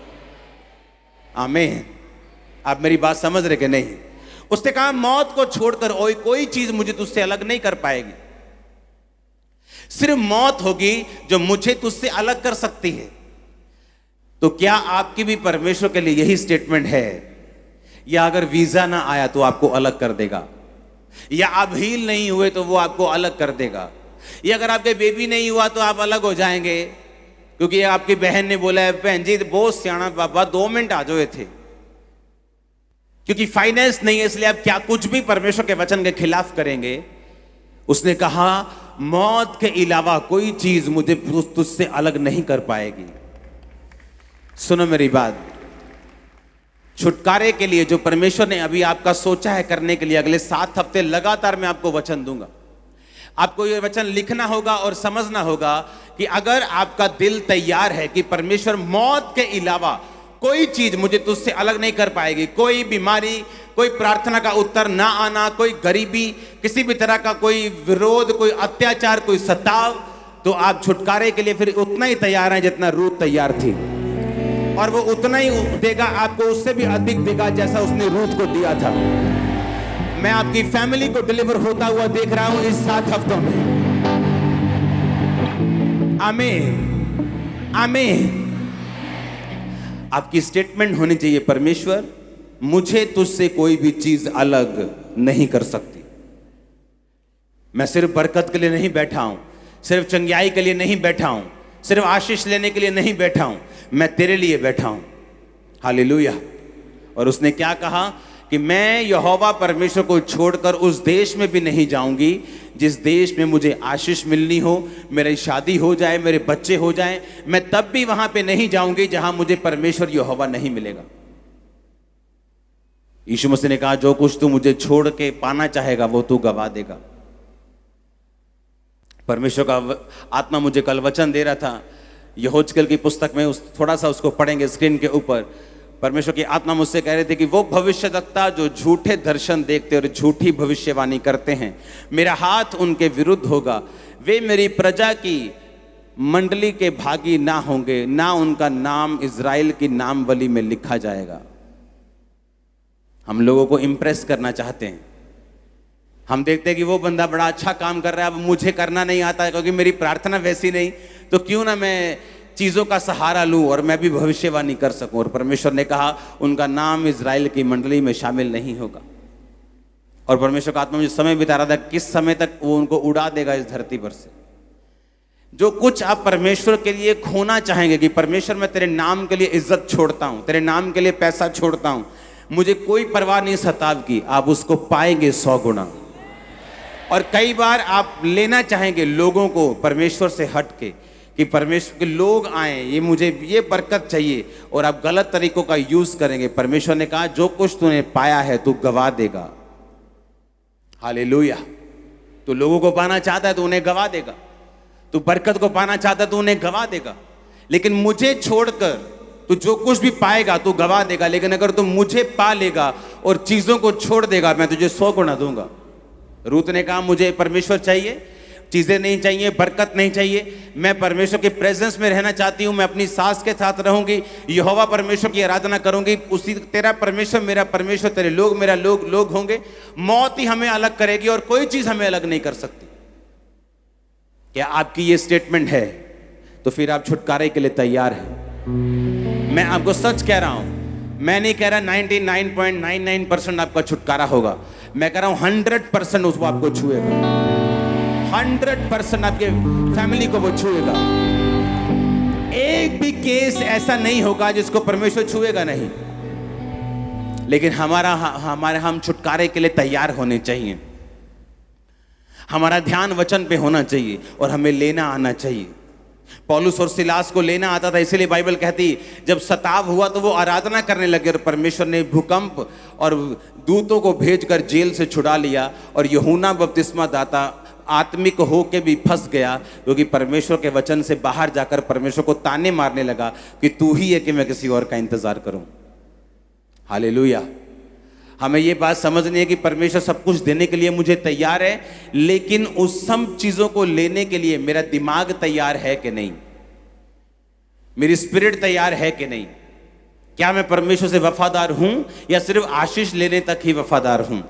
आमीन। आप मेरी बात समझ रहे कि नहीं? उसने कहा मौत को छोड़कर और कोई चीज मुझे तुझसे अलग नहीं कर पाएगी। सिर्फ मौत होगी जो मुझे तुझसे अलग कर सकती है। तो क्या आपकी भी परमेश्वर के लिए यही स्टेटमेंट है? या अगर वीजा ना आया तो आपको अलग कर देगा, या आप हील नहीं हुए तो वो आपको अलग कर देगा, या अगर आपके बेबी नहीं हुआ तो आप अलग हो जाएंगे क्योंकि आपकी बहन ने बोला है बहन जी बहुत सियाना बाबा 2 मिनट आ जाए थे, क्योंकि फाइनेंस नहीं है इसलिए आप क्या कुछ भी परमेश्वर के वचन के खिलाफ करेंगे। उसने कहा मौत के अलावा कोई चीज मुझे तुझसे अलग नहीं कर पाएगी। सुनो मेरी बात, छुटकारे के लिए जो परमेश्वर ने अभी आपका सोचा है करने के लिए, अगले 7 हफ्ते लगातार मैं आपको वचन दूंगा। आपको ये वचन लिखना होगा और समझना होगा कि अगर आपका दिल तैयार है कि परमेश्वर मौत के अलावा कोई चीज मुझे तुझसे अलग नहीं कर पाएगी, कोई बीमारी, कोई प्रार्थना का उत्तर ना आना, कोई गरीबी, किसी भी तरह का कोई विरोध, कोई अत्याचार, कोई सताव, तो आप छुटकारे के लिए फिर उतना ही तैयार हैं जितना रूत तैयार थी। और वो उतना ही देगा आपको, उससे भी अधिक देगा जैसा उसने रूथ को दिया था। मैं आपकी फैमिली को डिलीवर होता हुआ देख रहा हूं इस 7 हफ्तों में। आमीन, आमीन। आपकी स्टेटमेंट होनी चाहिए, परमेश्वर मुझे तुझसे कोई भी चीज अलग नहीं कर सकती। मैं सिर्फ बरकत के लिए नहीं बैठा हूं, सिर्फ चंगियाई के लिए नहीं बैठा हूं, सिर्फ आशीष लेने के लिए नहीं बैठा हूं, मैं तेरे लिए बैठा हूं। हालेलुया। और उसने क्या कहा कि मैं यहोवा परमेश्वर को छोड़कर उस देश में भी नहीं जाऊंगी जिस देश में मुझे आशीष मिलनी हो, मेरी शादी हो जाए, मेरे बच्चे हो जाएं, मैं तब भी वहां पे नहीं जाऊंगी जहां मुझे परमेश्वर यहोवा नहीं मिलेगा। यीशु मसीह ने कहा, जो कुछ तू मुझे छोड़ के पाना चाहेगा वो तू गवा देगा। परमेश्वर का आत्मा मुझे कल वचन दे रहा था, यहोजकेल की पुस्तक में, थोड़ा सा उसको पढ़ेंगे स्क्रीन के ऊपर। परमेश्वर की आत्मा मुझसे कह रहे थे कि वो भविष्यद्वक्ता जो झूठे दर्शन देखते और झूठी भविष्यवाणी करते हैं, मेरा हाथ उनके विरुद्ध होगा। वे मेरी प्रजा की मंडली के भागी ना होंगे, ना उनका नाम इज़राइल की नामवली में लिखा जाएगा। हम लोगों को इंप्रेस करना चाहते हैं। हम देखते हैं कि वो बंदा बड़ा अच्छा काम कर रहा है, अब मुझे करना नहीं आता क्योंकि मेरी प्रार्थना वैसी नहीं, तो क्यों ना मैं चीज़ों का सहारा लूं और मैं भी भविष्यवाणी कर सकूं। और परमेश्वर ने कहा उनका नाम इज़राइल की मंडली में शामिल नहीं होगा। और परमेश्वर का आत्मा मुझे समय बिता रहा था, किस समय तक वो उनको उड़ा देगा इस धरती पर से। जो कुछ आप परमेश्वर के लिए खोना चाहेंगे कि परमेश्वर मैं तेरे नाम के लिए इज्जत छोड़ता हूं, तेरे नाम के लिए पैसा छोड़ता हूं, मुझे कोई परवाह नहीं सताव की, आप उसको पाएंगे 100 गुना। और कई बार आप लेना चाहेंगे लोगों को परमेश्वर से हट के कि परमेश्वर के लोग आए, ये मुझे ये बरकत चाहिए, और आप गलत तरीकों का यूज करेंगे। परमेश्वर ने कहा जो कुछ तूने पाया है तू गवा देगा। हालेलुया। तू लोगों को पाना चाहता है तो उन्हें गवा देगा, तू बरकत को पाना चाहता है तो उन्हें गवा देगा, लेकिन मुझे छोड़कर तू जो कुछ भी पाएगा तू गवा देगा। लेकिन अगर तू मुझे पा लेगा और चीजों को छोड़ देगा, मैं तुझे 100 गुना दूंगा। रूत ने कहा मुझे परमेश्वर चाहिए, चीजें नहीं चाहिए, बरकत नहीं चाहिए, मैं परमेश्वर के प्रेजेंस में रहना चाहती हूं, मैं अपनी सास के साथ रहूंगी, यहोवा परमेश्वर की आराधना करूंगी, उसी तेरा परमेश्वर मेरा परमेश्वर, तेरे लोग मेरा लोग होंगे। मौत ही हमें अलग करेगी और कोई चीज हमें अलग नहीं कर सकती। क्या आपकी ये स्टेटमेंट है? तो फिर आप छुटकारे के लिए तैयार हैं। मैं आपको सच कह रहा हूं, मैं नहीं कह रहा 99.99% आपका छुटकारा होगा, मैं कह रहा हूं 100% उसको आपको छुएगा, 100% आपके फैमिली को वो छुएगा। एक भी केस ऐसा नहीं होगा जिसको परमेश्वर छुएगा नहीं। लेकिन हम छुटकारे के लिए तैयार होने चाहिए। हमारा ध्यान वचन पे होना चाहिए और हमें लेना आना चाहिए। पौलुस और सिलास को लेना आता था, इसलिए बाइबल कहती जब सताव हुआ तो वो आराधना करने लगे और परमेश्वर ने भूकंप और दूतों को भेजकर जेल से छुड़ा लिया। और यूहन्ना बपतिस्मा दाता आत्मिक होके भी फंस गया, क्योंकि परमेश्वर के वचन से बाहर जाकर परमेश्वर को ताने मारने लगा कि तू ही है कि मैं किसी और का इंतजार करूं। हालेलुया। हमें ये बात समझनी है कि परमेश्वर सब कुछ देने के लिए मुझे तैयार है, लेकिन उस सब चीजों को लेने के लिए मेरा दिमाग तैयार है कि नहीं, मेरी स्पिरिट तैयार है कि नहीं। क्या मैं परमेश्वर से वफादार हूं या सिर्फ आशीष लेने तक ही वफादार हूं?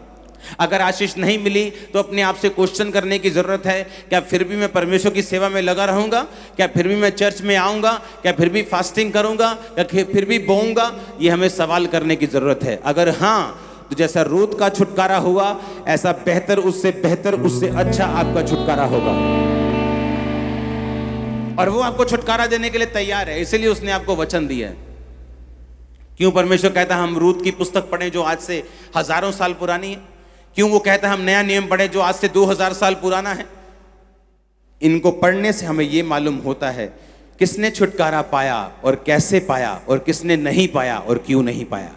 अगर आशीष नहीं मिली तो अपने आप से क्वेश्चन करने की जरूरत है, क्या फिर भी मैं परमेश्वर की सेवा में लगा रहूंगा? क्या फिर भी मैं चर्च में आऊंगा? क्या फिर भी फास्टिंग करूंगा? क्या फिर भी बोऊंगा? ये हमें सवाल करने की जरूरत है। अगर हाँ, तो जैसा रूत का छुटकारा हुआ, ऐसा बेहतर, उससे अच्छा आपका छुटकारा होगा। और वो आपको छुटकारा देने के लिए तैयार है, इसलिए उसने आपको वचन दिया है। क्यों परमेश्वर कहता है हम रूत की पुस्तक पढ़ें जो आज से हजारों साल पुरानी है? क्यों वो कहता है हम नया नियम पढ़ें जो आज से 2000 साल पुराना है? इनको पढ़ने से हमें ये मालूम होता है किसने छुटकारा पाया और कैसे पाया, और किसने नहीं पाया और क्यों नहीं पाया।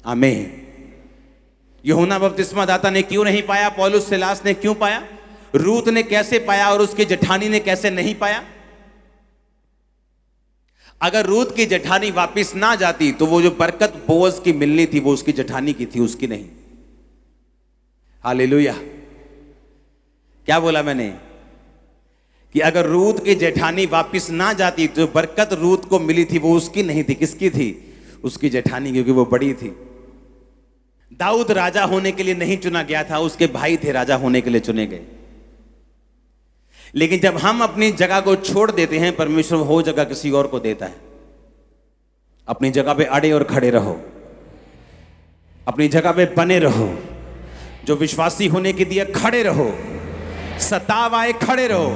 आमीन। यूहन्ना बपतिस्मा दाता ने क्यों नहीं पाया? पौलुस सिलास ने क्यों पाया? रूत ने कैसे पाया और उसकी जेठानी ने कैसे नहीं पाया? अगर रूत की जेठानी वापिस ना जाती तो वो जो बरकत बोअज की मिलनी थी वो उसकी जेठानी की थी, उसकी नहीं। हालेलुया। क्या बोला मैंने? कि अगर रूत की जेठानी वापस ना जाती तो बरकत रूत को मिली थी वो उसकी नहीं थी, किसकी थी? उसकी जेठानी, क्योंकि वो बड़ी थी। दाऊद राजा होने के लिए नहीं चुना गया था, उसके भाई थे राजा होने के लिए चुने गए। लेकिन जब हम अपनी जगह को छोड़ देते हैं, परमेश्वर वो जगह किसी और को देता है। अपनी जगह पे अड़े और खड़े रहो, अपनी जगह पे बने रहो। जो विश्वासी होने के दिए खड़े रहो, सताव आए खड़े रहो,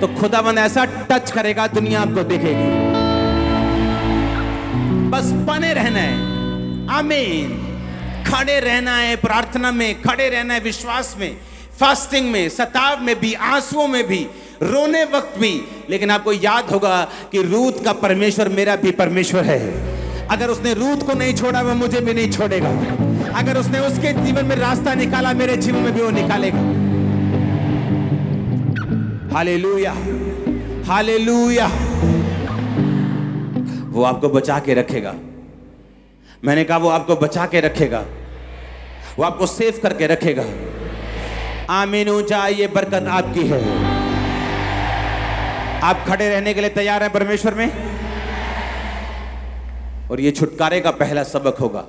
तो खुदावंद ऐसा टच करेगा दुनिया आपको दिखेगी। बस बने रहना है, आमीन। खड़े रहना है, प्रार्थना में खड़े रहना है, विश्वास में, फास्टिंग में, सताव में भी, आंसुओं में भी, रोने वक्त भी। लेकिन आपको याद होगा कि रूत का परमेश्वर मेरा भी परमेश्वर है। अगर उसने रूत को नहीं छोड़ा वो मुझे भी नहीं छोड़ेगा। अगर उसने उसके जीवन में रास्ता निकाला, मेरे जीवन में भी वो निकालेगा। Hallelujah, hallelujah. वो आपको बचा के रखेगा। मैंने कहा वो आपको बचा के रखेगा, वो आपको सेव करके रखेगा। आमीन। ऊंचा, ये बरकत आपकी है। आप खड़े रहने के लिए तैयार हैं परमेश्वर में? और ये छुटकारे का पहला सबक होगा।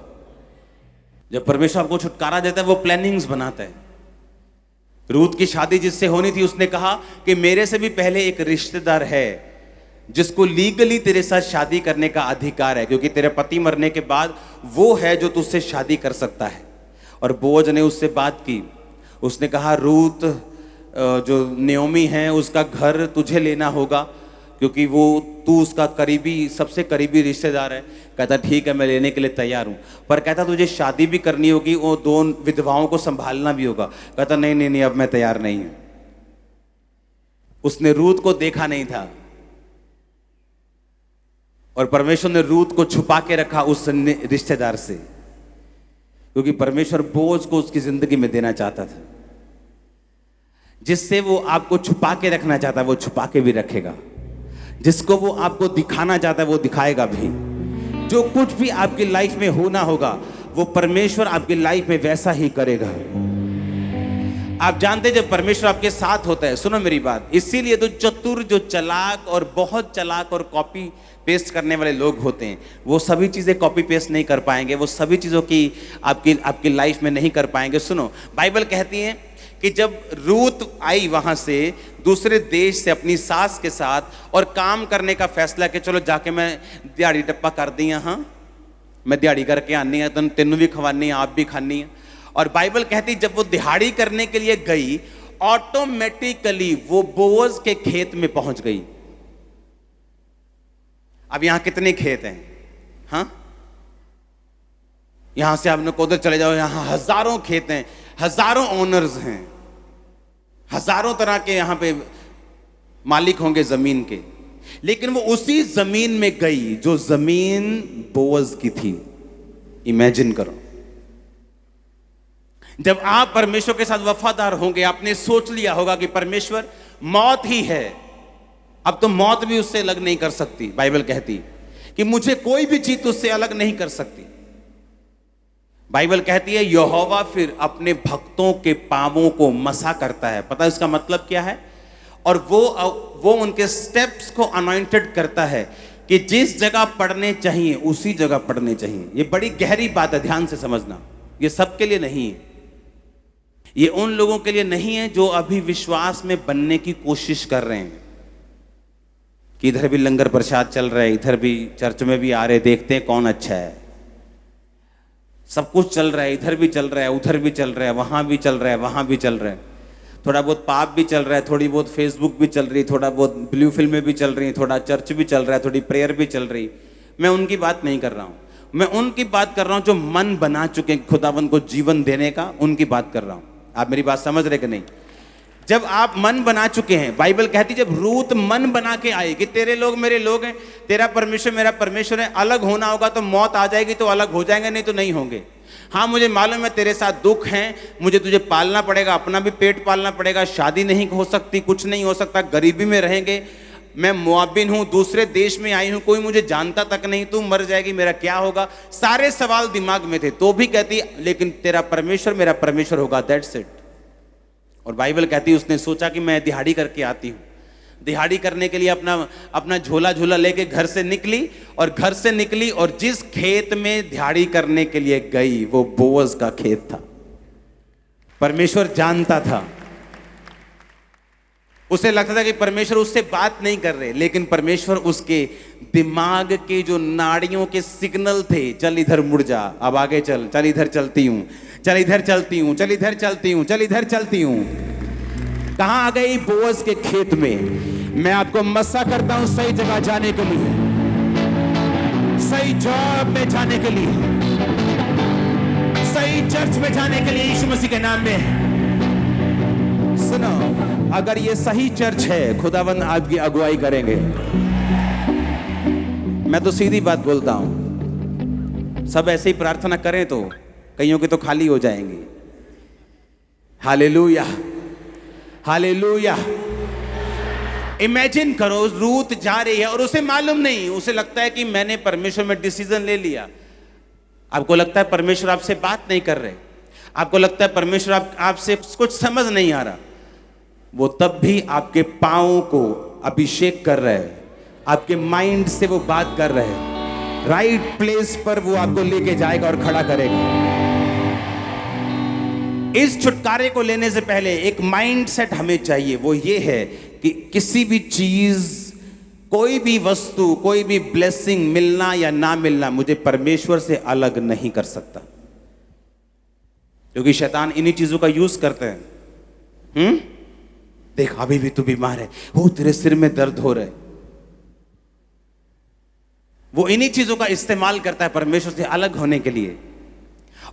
जब परमेश्वर आपको छुटकारा देता है, वो प्लानिंग्स बनाता है। रूत की शादी जिससे होनी थी, उसने कहा कि मेरे से भी पहले एक रिश्तेदार है जिसको लीगली तेरे साथ शादी करने का अधिकार है, क्योंकि तेरे पति मरने के बाद वो है जो तुझसे शादी कर सकता है। और बोअज ने उससे बात की। उसने कहा रूत जो नयोमी है उसका घर तुझे लेना होगा, क्योंकि वो तू उसका करीबी, सबसे करीबी रिश्तेदार है। कहता ठीक है, मैं लेने के लिए तैयार हूँ, पर कहता तुझे शादी भी करनी होगी, वो दो विधवाओं को संभालना भी होगा। कहता नहीं नहीं नहीं, अब मैं तैयार नहीं हूं। उसने रूत को देखा नहीं था और परमेश्वर ने रूत को छुपा के रखा उस रिश्तेदार से, क्योंकि परमेश्वर बोझ को उसकी जिंदगी में देना चाहता था। जिससे वो आपको छुपा के रखना चाहता है वो छुपा के भी रखेगा। जिसको वो आपको दिखाना चाहता है वो दिखाएगा भी। जो कुछ भी आपकी लाइफ में होना होगा वो परमेश्वर आपकी लाइफ में वैसा ही करेगा। आप जानते हैं जब परमेश्वर आपके साथ होता है, सुनो मेरी बात, इसीलिए तो चतुर, जो चालाक और बहुत चालाक और कॉपी पेस्ट करने वाले लोग होते हैं, वो सभी चीजें कॉपी पेस्ट नहीं कर पाएंगे, वो सभी चीजों की आपकी लाइफ में नहीं कर पाएंगे। सुनो, बाइबल कहती है कि जब रूत आई वहां से दूसरे देश से अपनी सास के साथ और काम करने का फैसला कि चलो जाके मैं दिहाड़ी टप्पा कर दी, हाँ मैं दिहाड़ी करके आनी है, तो तेनू भी खवानी है, आप भी खानी है। और बाइबल कहती जब वो दिहाड़ी करने के लिए गई, ऑटोमेटिकली वो बोअज के खेत में पहुंच गई। अब यहां कितने खेत हैं? हाँ, यहां से आप नकोदर चले जाओ, यहां हजारों खेत हैं, हजारों ओनर्स हैं, हजारों तरह के यहां पे मालिक होंगे जमीन के। लेकिन वो उसी जमीन में गई जो जमीन बोअज की थी। इमेजिन करो, जब आप परमेश्वर के साथ वफादार होंगे, आपने सोच लिया होगा कि परमेश्वर मौत ही है, अब तो मौत भी उससे अलग नहीं कर सकती। बाइबल कहती कि मुझे कोई भी चीज उससे अलग नहीं कर सकती। बाइबल कहती है यहोवा फिर अपने भक्तों के पांवों को मसा करता है। पता है इसका मतलब क्या है? और वो उनके स्टेप्स को अनॉइंटेड करता है कि जिस जगह पढ़ने चाहिए उसी जगह पढ़ने चाहिए। ये बड़ी गहरी बात है, ध्यान से समझना। ये सबके लिए नहीं है, ये उन लोगों के लिए नहीं है जो अभी विश्वास में बनने की कोशिश कर रहे हैं कि इधर भी लंगर प्रसाद चल रहा है, इधर भी चर्च में भी आ रहे, देखते हैं कौन अच्छा है, सब कुछ चल रहा है, इधर भी चल रहा है, उधर भी चल रहा है, वहां भी चल रहा है, वहां भी चल रहा है, थोड़ा बहुत पाप भी चल रहा है, थोड़ी बहुत फेसबुक भी चल रही है, थोड़ा बहुत ब्लू फिल्में भी चल रही हैं, थोड़ा चर्च भी चल रहा है, थोड़ी प्रेयर भी चल रही। मैं उनकी बात नहीं कर रहा हूं, मैं उनकी बात कर रहा हूं जो मन बना चुके हैं खुदावन को जीवन देने का, उनकी बात कर रहा हूं। आप मेरी बात समझ रहे कि नहीं? जब आप मन बना चुके हैं, बाइबल कहती जब रूत मन बना के आई कि तेरे लोग मेरे लोग हैं, तेरा परमेश्वर मेरा परमेश्वर है, अलग होना होगा तो मौत आ जाएगी तो अलग हो जाएंगे, नहीं तो नहीं होंगे। हाँ मुझे मालूम है तेरे साथ दुख है, मुझे तुझे पालना पड़ेगा, अपना भी पेट पालना पड़ेगा, शादी नहीं हो सकती, कुछ नहीं हो सकता, गरीबी में रहेंगे, मैं मुआबिन हूं, दूसरे देश में आई हूं, कोई मुझे जानता तक नहीं, तू मर जाएगी, मेरा क्या होगा, सारे सवाल दिमाग में थे। तो भी कहती लेकिन तेरा परमेश्वर मेरा परमेश्वर होगा, दैट्स इट। और बाइबल कहती उसने सोचा कि मैं दिहाड़ी करके आती हूँ, दिहाड़ी करने के लिए अपना अपना झोला झोला लेके घर से निकली और जिस खेत में दिहाड़ी करने के लिए गई वो बोअज का खेत था। परमेश्वर जानता था, उसे लगता था कि परमेश्वर उससे बात नहीं कर रहे, लेकिन परमेश्वर उसके दिमाग के जो नाड़ियों के सिग्नल थे, चल इधर मुड़ जा, अब आगे चल, चल इधर चलती हूं, चल इधर चलती हूं, चल इधर चलती हूं, चल इधर चलती हूं। कहां आ गई? बोअज के खेत में। मैं आपको मस्सा करता हूं सही जगह जाने के लिए, सही जॉब में जाने के लिए, सही चर्च में जाने के लिए, यीशु मसीह के नाम में। सुनो, अगर ये सही चर्च है, खुदावंद आपकी अगुवाई करेंगे। मैं तो सीधी बात बोलता हूं, सब ऐसे ही प्रार्थना करें तो कईयों की तो खाली हो जाएंगी। Hallelujah, hallelujah. इमेजिन करो, रूत जा रही है और उसे मालूम नहीं, उसे लगता है कि मैंने परमेश्वर में डिसीजन ले लिया। आपको लगता है परमेश्वर आपसे बात नहीं कर रहे, आपको लगता है परमेश्वर आपसे कुछ समझ नहीं आ रहा। वो तब भी आपके पांव को अभिषेक कर रहे हैं, आपके माइंड से वो बात कर रहे हैं। राइट प्लेस पर वो आपको लेके जाएगा और खड़ा करेगा। इस छुटकारे को लेने से पहले एक माइंड सेट हमें चाहिए, वो ये है कि किसी भी चीज, कोई भी वस्तु, कोई भी ब्लेसिंग मिलना या ना मिलना मुझे परमेश्वर से अलग नहीं कर सकता, क्योंकि शैतान इन्हीं चीजों का यूज करते हैं। देख, अभी भी तू बीमार है, वो तेरे सिर में दर्द हो रहा है, वो इन्हीं चीजों का इस्तेमाल करता है परमेश्वर से अलग होने के लिए।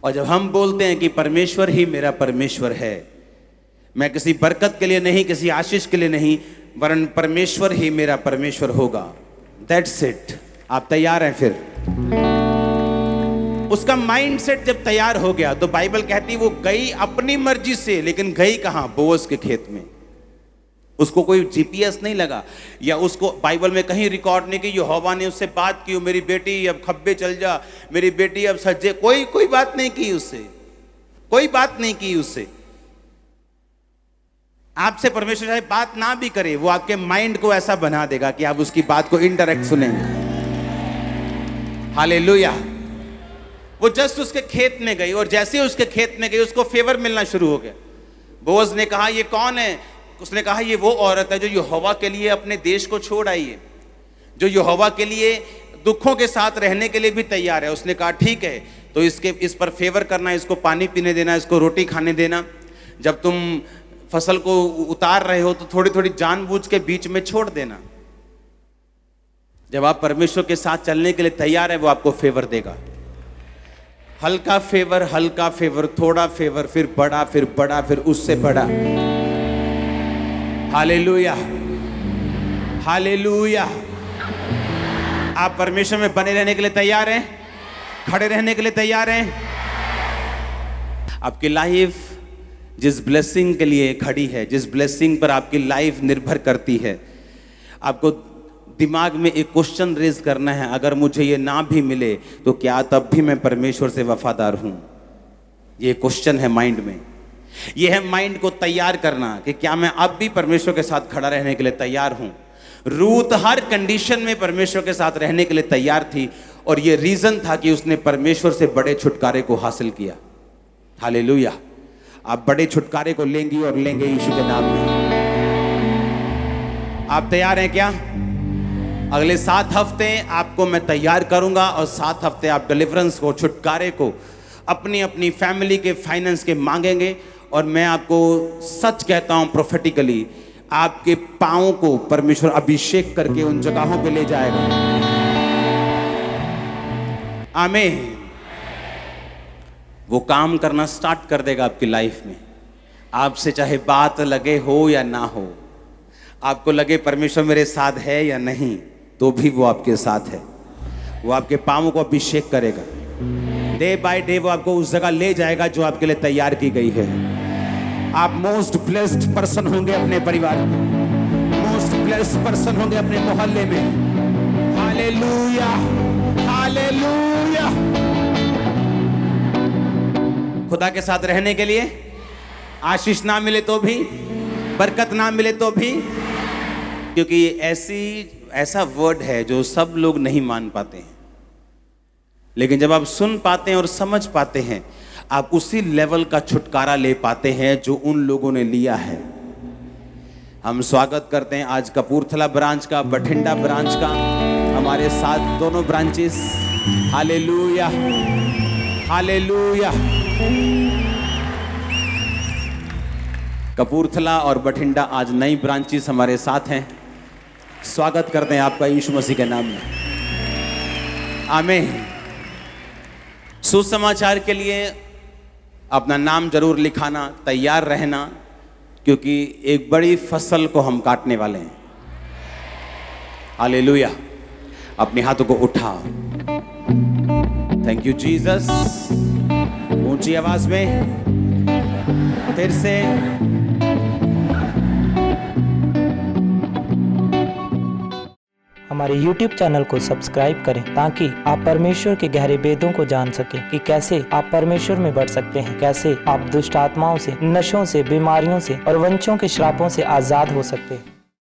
और जब हम बोलते हैं कि परमेश्वर ही मेरा परमेश्वर है, मैं किसी बरकत के लिए नहीं, किसी आशीष के लिए नहीं, वरन परमेश्वर ही मेरा परमेश्वर होगा, दैट्स इट। आप तैयार हैं? फिर उसका माइंडसेट जब तैयार हो गया तो बाइबल कहती वो गई अपनी मर्जी से, लेकिन गई कहां? बोअज के खेत में। उसको कोई जीपीएस नहीं लगा, या उसको बाइबल में कहीं रिकॉर्ड नहीं कि यहोवा ने उससे बात की, मेरी बेटी अब खब्बे चल जा, मेरी बेटी अब सज्जे, कोई बात नहीं की उससे, कोई बात नहीं की उससे। आपसे परमेश्वर चाहे बात ना भी करे, वो आपके माइंड को ऐसा बना देगा कि आप उसकी बात को इनडायरेक्ट सुनेंगे। हालेलुया। वो जस्ट उसके खेत में गई और जैसे ही उसके खेत में गई उसको फेवर मिलना शुरू हो गया। बोअज ने कहा ये कौन है? उसने कहा ये वो औरत है जो यहोवा के लिए अपने देश को छोड़ आई है, जो यहोवा के लिए दुखों के साथ रहने के लिए भी तैयार है। उसने कहा ठीक है, तो इस पर फेवर करना, इसको पानी पीने देना, इसको रोटी खाने देना। जब तुम फसल को उतार रहे हो तो थोड़ी थोड़ी जानबूझ के बीच में छोड़ देना। जब आप परमेश्वर के साथ चलने के लिए तैयार है, वो आपको फेवर देगा। हल्का फेवर, थोड़ा फेवर, फिर बड़ा, फिर बड़ा, फिर उससे बड़ा। Hallelujah, hallelujah. आप परमेश्वर में बने रहने के लिए तैयार हैं? खड़े रहने के लिए तैयार हैं? आपकी लाइफ जिस ब्लेसिंग के लिए खड़ी है, जिस ब्लेसिंग पर आपकी लाइफ निर्भर करती है, आपको दिमाग में एक क्वेश्चन रेज करना है, अगर मुझे ये ना भी मिले तो क्या तब भी मैं परमेश्वर से वफादार हूं? ये क्वेश्चन है माइंड में। ये है माइंड को तैयार करना कि क्या मैं अब भी परमेश्वर के साथ खड़ा रहने के लिए तैयार हूं। रूत हर कंडीशन में परमेश्वर के साथ रहने के लिए तैयार थी, और ये रीजन था कि उसने परमेश्वर से बड़े छुटकारे को हासिल किया। हालेलुया। आप बड़े छुटकारे को लेंगी और लेंगे यीशु के नाम में। आप तैयार हैं क्या? अगले 7 हफ्ते आपको मैं तैयार करूंगा, और 7 हफ्ते आप डिलीवरेंस को, छुटकारे को अपनी अपनी फैमिली के, फाइनेंस के मांगेंगे। और मैं आपको सच कहता हूं प्रोफेटिकली, आपके पांव को परमेश्वर अभिषेक करके उन जगहों पे ले जाएगा। आमीन। वो काम करना स्टार्ट कर देगा आपकी लाइफ में। आपसे चाहे बात लगे हो या ना हो, आपको लगे परमेश्वर मेरे साथ है या नहीं, तो भी वो आपके साथ है। वो आपके पांवों को अभिषेक करेगा। डे बाय डे वो आपको उस जगह ले जाएगा जो आपके लिए तैयार की गई है। आप मोस्ट ब्लेस्ड पर्सन होंगे अपने परिवार में, मोस्ट ब्लेस्ड पर्सन होंगे अपने मोहल्ले में। Hallelujah, hallelujah. खुदा के साथ रहने के लिए आशीष ना मिले तो भी, बरकत ना मिले तो भी, क्योंकि ये ऐसा वर्ड है जो सब लोग नहीं मान पाते हैं, लेकिन जब आप सुन पाते हैं और समझ पाते हैं, आप उसी लेवल का छुटकारा ले पाते हैं जो उन लोगों ने लिया है। हम स्वागत करते हैं आज कपूरथला ब्रांच का, बठिंडा ब्रांच का, हमारे साथ दोनों ब्रांचेस। Hallelujah, hallelujah. कपूरथला और बठिंडा आज नई ब्रांचेस हमारे साथ हैं। स्वागत करते हैं आपका यीशु मसीह के नाम में। आमीन। सुसमाचार के लिए अपना नाम जरूर लिखाना, तैयार रहना, क्योंकि एक बड़ी फसल को हम काटने वाले हैं। हालेलुया। अपने हाथों को उठाओ। Thank you Jesus. ऊंची आवाज में फिर से हमारे YouTube चैनल को सब्सक्राइब करें ताकि आप परमेश्वर के गहरे वेदों को जान सकें कि कैसे आप परमेश्वर में बढ़ सकते हैं, कैसे आप दुष्ट आत्माओं से, नशों से, बीमारियों से और वंशों के श्रापों से आजाद हो सकते हैं।